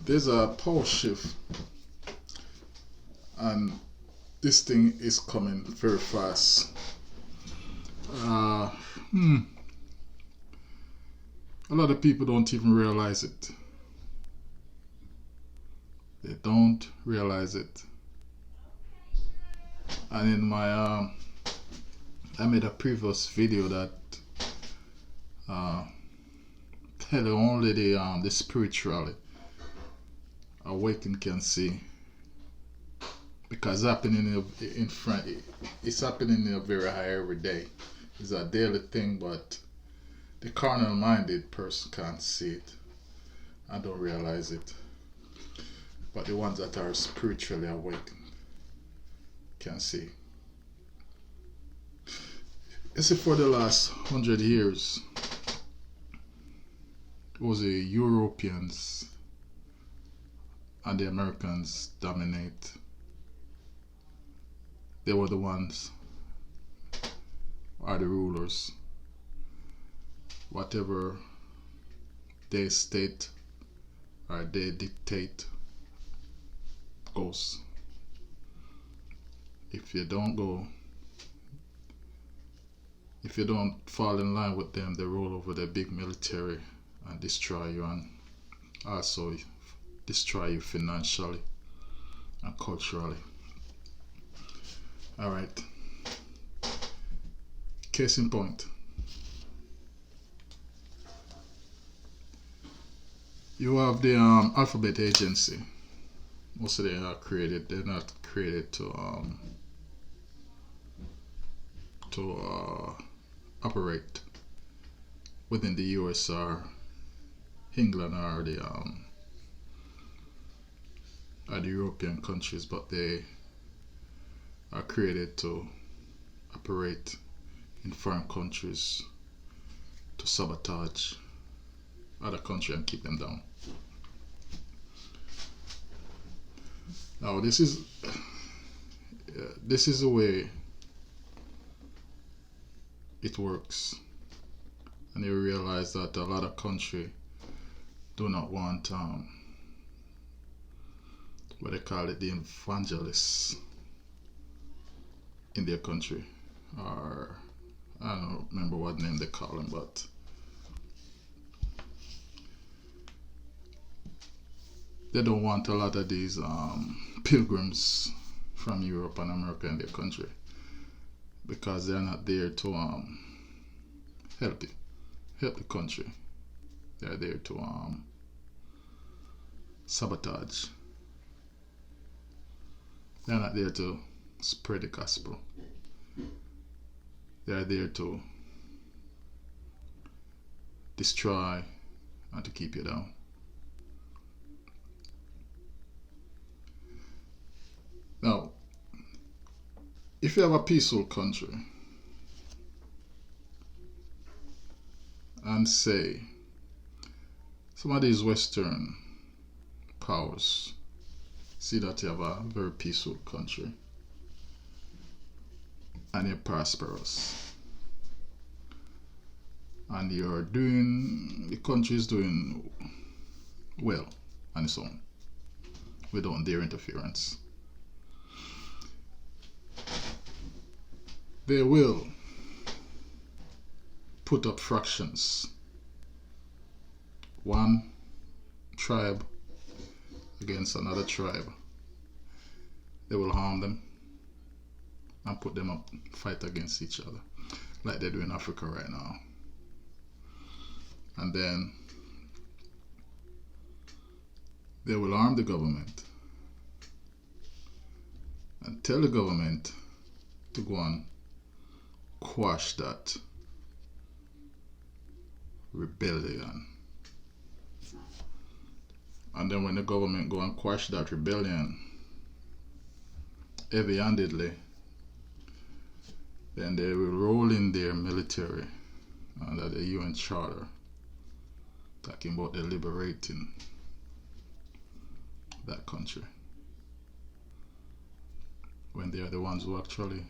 There's a pole shift, and this thing is coming very fast. Uh, a lot of people don't even realize it. They don't realize it. And in my I made a previous video that tell only the spiritually awakened can see, because happening in front, it's happening in a very high every day. It's a daily thing, but the carnal minded person can't see it and don't realize it. But the ones that are spiritually awakened can see. You see, for the last 100 years, it was the Europeans and the Americans dominate. They were the ones, are the rulers. Whatever they state or they dictate goes. If you don't fall in line with them, they roll over the big military and destroy you, and also destroy you financially and culturally. Alright. Case in point. You have the Alphabet Agency. Most of them are created. They're not created to operate within the US or England or the European countries, but they are created to operate in foreign countries to sabotage other countries and keep them down. Now this is the way it works, and you realize that a lot of countries do not want what they call it, the evangelists in their country, or I don't remember what name they call them, but they don't want a lot of these pilgrims from Europe and America in their country, because they're not there to help the country. They're there to sabotage. They're not there to spread the gospel. They're there to destroy and to keep you down. Now, if you have a peaceful country and say some of these Western powers see that you have a very peaceful country and you're prosperous and the country is doing well on its own without their interference, they will put up fractions. One tribe against another tribe. They will harm them and put them up, fight against each other, like they do in Africa right now. And then they will arm the government and tell the government to go and quash that rebellion. And then when the government go and quash that rebellion heavy-handedly, then they will roll in their military under the UN Charter, talking about the liberating that country, when they are the ones who actually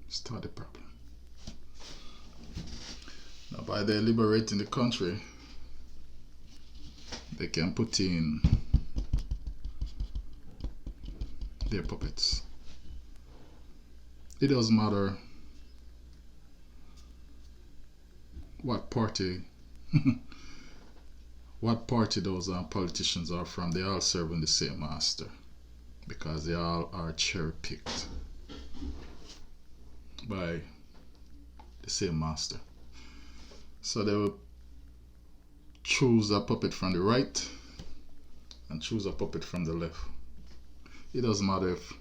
start the problem. Now, by their liberating the country, they can put in their puppets. It doesn't matter what party what party those politicians are from. They all serving the same master, because they all are cherry picked by the same master. So they will choose a puppet from the right and choose a puppet from the left. It doesn't matter if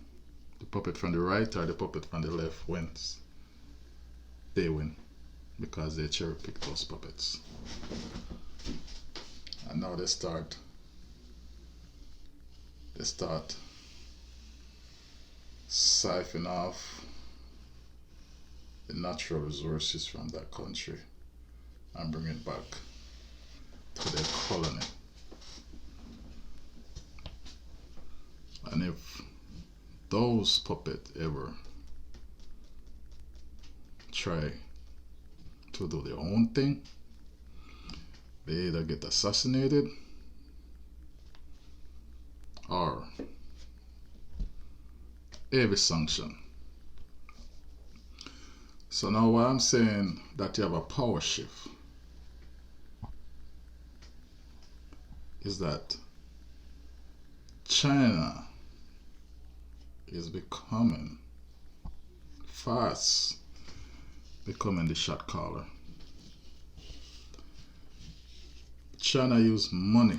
the puppet from the right or the puppet from the left wins. They win because they cherry pick those puppets. And now they start siphoning off the natural resources from that country and bring it back to their colony. And if those puppets ever try to do their own thing, they either get assassinated or heavy sanction. So now why I'm saying that you have a power shift is that China is becoming fast becoming the shot caller. China use money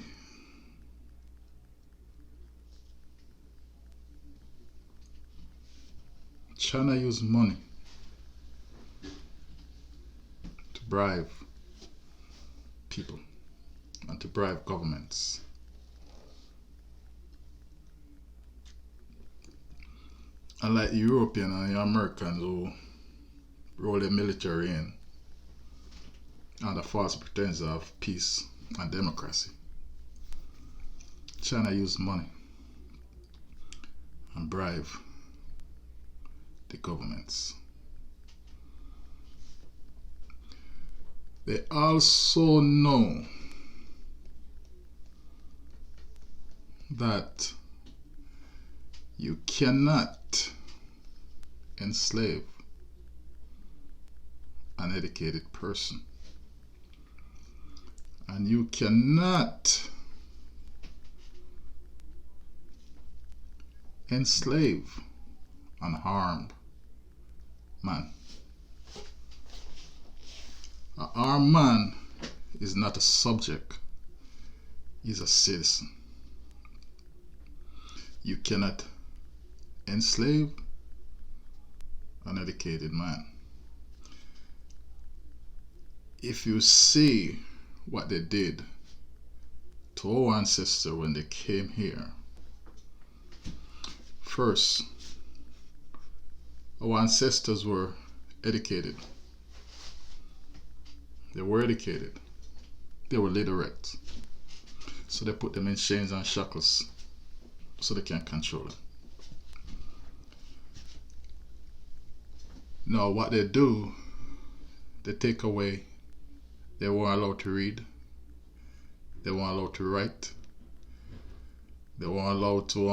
to bribe people and to bribe governments. Unlike European and Americans who roll their military in under false pretense of peace and democracy, China use money and bribe the governments. They also know that you cannot enslave an educated person, and you cannot enslave an armed man. An armed man is not a subject, he's a citizen. You cannot enslave an educated man. If you see what they did to our ancestors when they came here, first, our ancestors were educated. They were educated. They were literate. So they put them in chains and shackles so they can't control them. Now what they do, they take away, they weren't allowed to read, they weren't allowed to write, they weren't allowed to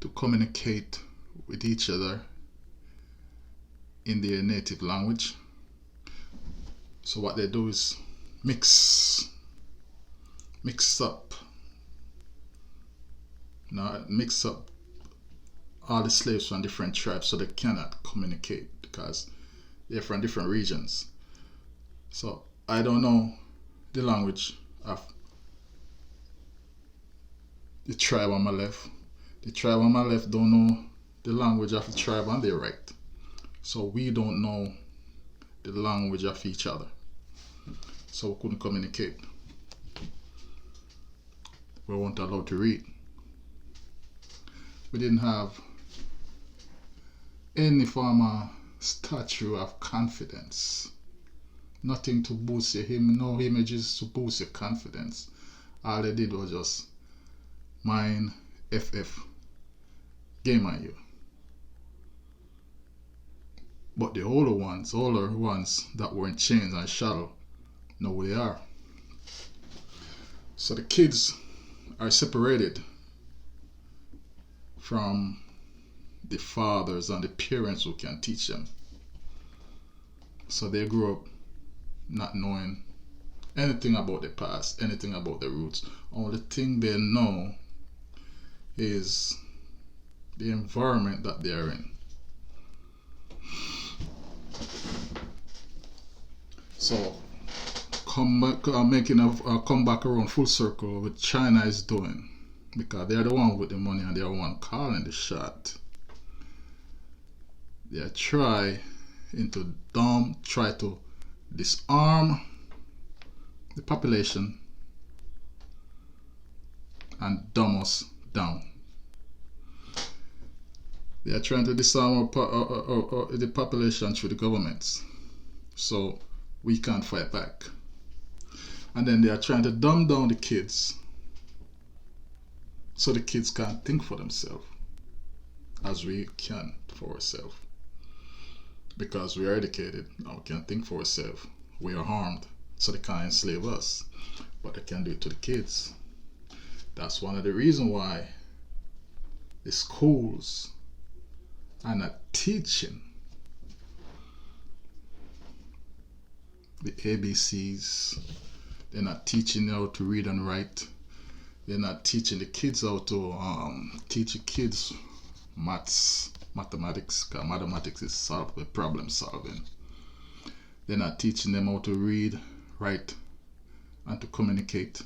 to communicate with each other in their native language. So what they do is mix up all the slaves from different tribes, so they cannot communicate because they're from different regions. So I don't know the language of the tribe on my left. The tribe on my left don't know the language of the tribe on their right. So we don't know the language of each other. So we couldn't communicate. We weren't allowed to read. We didn't have any form of statue of confidence. Nothing to boost your no images to boost your confidence. All they did was just mine FF game on you. But the older ones that were in chains and shadow know who they are. So the kids are separated from the fathers and the parents who can teach them. So they grow up not knowing anything about the past, anything about the roots. Only thing they know is the environment that they are in. So come back around full circle what China is doing, because they're the one with the money and they're the one calling the shot. They try to disarm the population and dumb us down. They are trying to disarm the population through the governments, so we can't fight back. And then they are trying to dumb down the kids, so the kids can't think for themselves, as we can for ourselves. Because we are educated and we can think for ourselves, we are harmed, so they can't enslave us, but they can do it to the kids. That's one of the reasons why the schools are not teaching the ABCs. They're not teaching how to read and write. They're not teaching the kids how to teach the kids mathematics, because mathematics is problem solving. They're not teaching them how to read, write, and to communicate.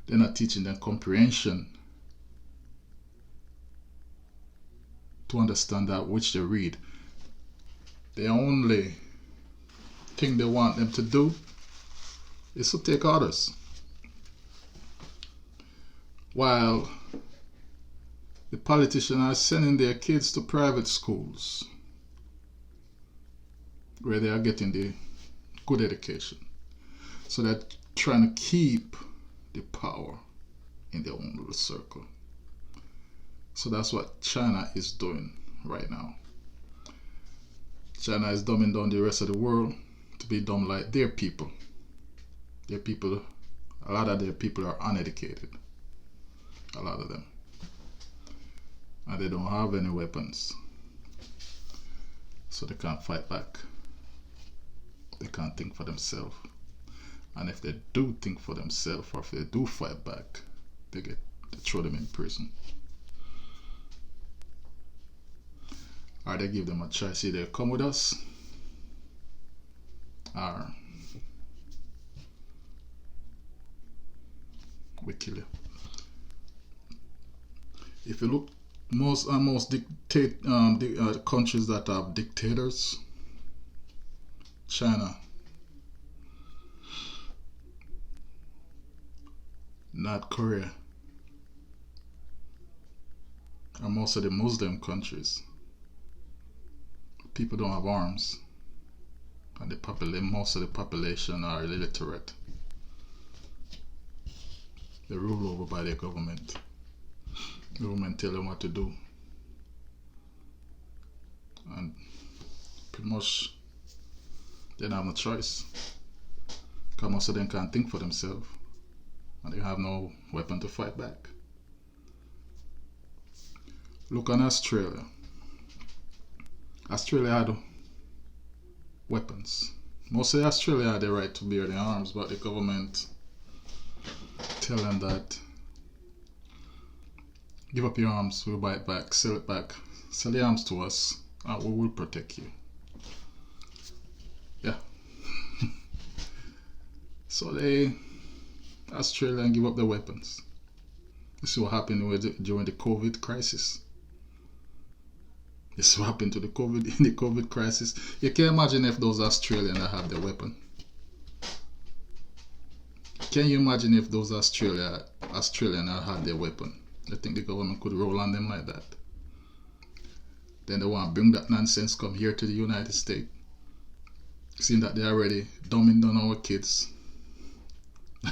They're not teaching them comprehension, to understand that which they read. The only thing they want them to do is to take orders. While the politicians are sending their kids to private schools where they are getting the good education. So they're trying to keep the power in their own little circle. So that's what China is doing right now. China is dumbing down the rest of the world to be dumb like their people. Their people, a lot of their people are uneducated. A lot of them. And they don't have any weapons. So they can't fight back. They can't think for themselves. And if they do think for themselves, or if they do fight back, they throw them in prison. Or they give them a choice: either come with us, or we kill you. If you look, most countries that have dictators, China, North Korea, and most of the Muslim countries, people don't have arms, and most of the population are illiterate. They're ruled over by their government. The government tell them what to do, and pretty much they don't have no choice, because most of them can't think for themselves, and they have no weapon to fight back. Look on Australia. Australia had weapons. Most of Australia had the right to bear their arms, but the government tell them that give up your arms, we'll buy it back, sell it back, sell the arms to us, and we will protect you. Yeah. So Australia give up their weapons. You see what happened during the COVID crisis. This is what happened to in the COVID crisis. You can imagine if those Australians have their weapon. Can you imagine if those Australians had their weapon? I think the government could roll on them like that. Then they want to bring that nonsense come here to the United States. Seeing that they're already dumbing down our kids.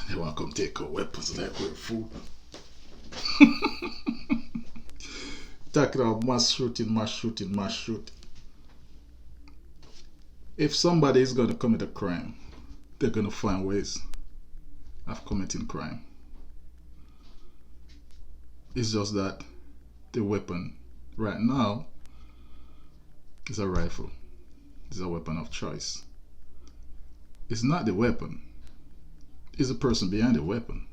They want to come take our weapons like we're food. Talking about mass shooting. If somebody is going to commit a crime, they're going to find ways of committing crime. It's just that the weapon right now is a rifle. It's a weapon of choice. It's not the weapon, it's the person behind the weapon.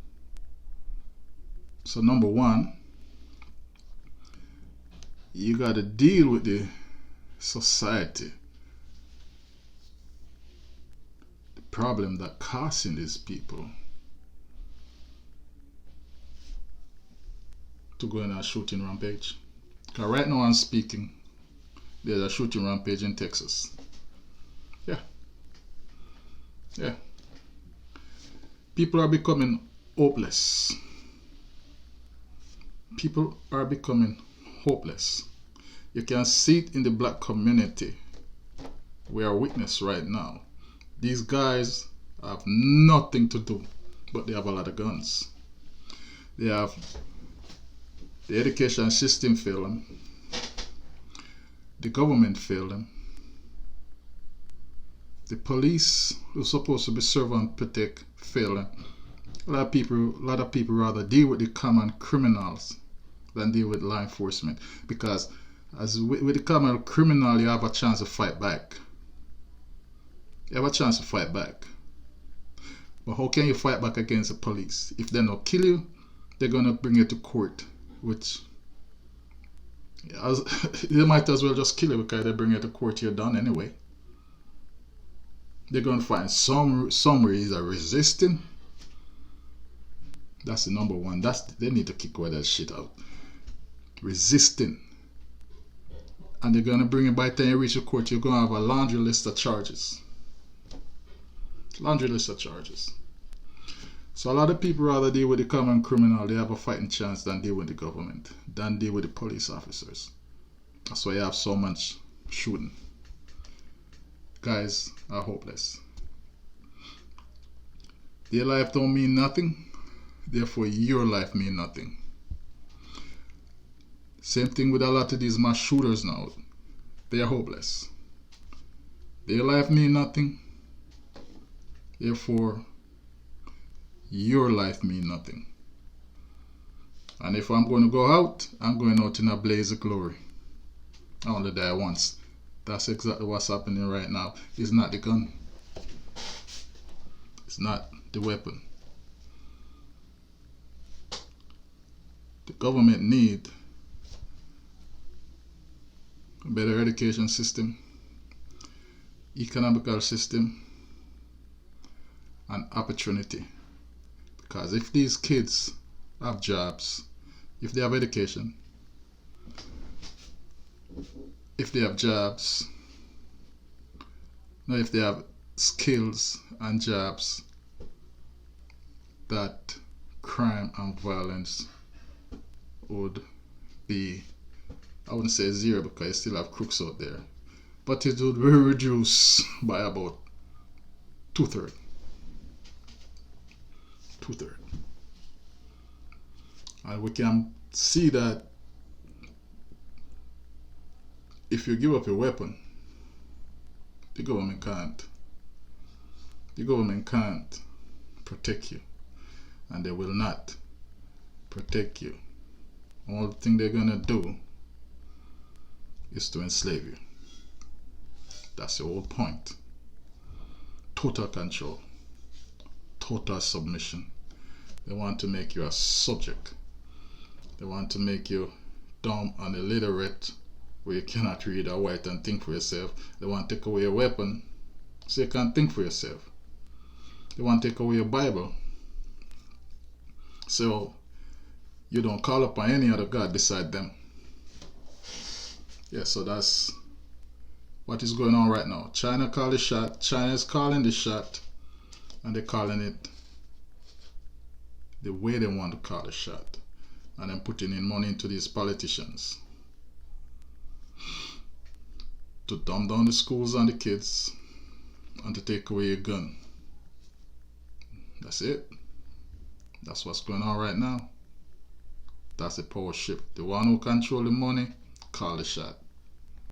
So, number one, you got to deal with the society, the problem that causing these people to go on a shooting rampage. Because right now I'm speaking, there's a shooting rampage in Texas. Yeah. Yeah. People are becoming hopeless. People are becoming hopeless. You can see it in the black community. We are witness right now. These guys have nothing to do, but they have a lot of guns. They have the education system failed them. The government failed them. The police, who's supposed to be serve and protect, failed them. A lot of people rather deal with the common criminals than deal with law enforcement, because as with the common criminal, you have a chance to fight back. You have a chance to fight back. But how can you fight back against the police? If they don't kill you, they're gonna bring you to court, which they might as well just kill you, because they bring you to court, you're done anyway. They're gonna find some ways of resisting. That's the number one. They need to kick all that shit out. Resisting. And they're gonna bring it by the time you reach the court, you're gonna have a laundry list of charges. Laundry list of charges. So a lot of people rather deal with the common criminal, they have a fighting chance, than deal with the government, than deal with the police officers. That's why you have so much shooting. Guys are hopeless. Their life don't mean nothing, therefore your life mean nothing. Same thing with a lot of these mass shooters now. They are hopeless. Their life mean nothing, therefore your life mean nothing. And if I'm going to go out, I'm going out in a blaze of glory. I only die once. That's exactly what's happening right now. It's not the gun. It's not the weapon. The government need a better education system, economical system, and opportunity. Because if these kids have jobs, if they have education, if they have jobs, no, if they have skills and jobs, that crime and violence would be, I wouldn't say zero, because you still have crooks out there, but it would be reduced by about two-thirds. And we can see that if you give up your weapon, the government can't. The government can't protect you, and they will not protect you. All the thing they're gonna do is to enslave you. That's the whole point. Total control, total submission. They want to make you a subject. They want to make you dumb and illiterate, where you cannot read or write and think for yourself. They want to take away your weapon so you can't think for yourself. They want to take away your Bible so you don't call upon any other God beside them. Yeah, so that's what is going on right now. China called the shot. China is calling the shot, and they're calling it the way they want to call the shot, and then putting in money into these politicians to dumb down the schools and the kids and to take away your gun. That's it. That's what's going on right now. That's the power shift. The one who control the money, call the shot.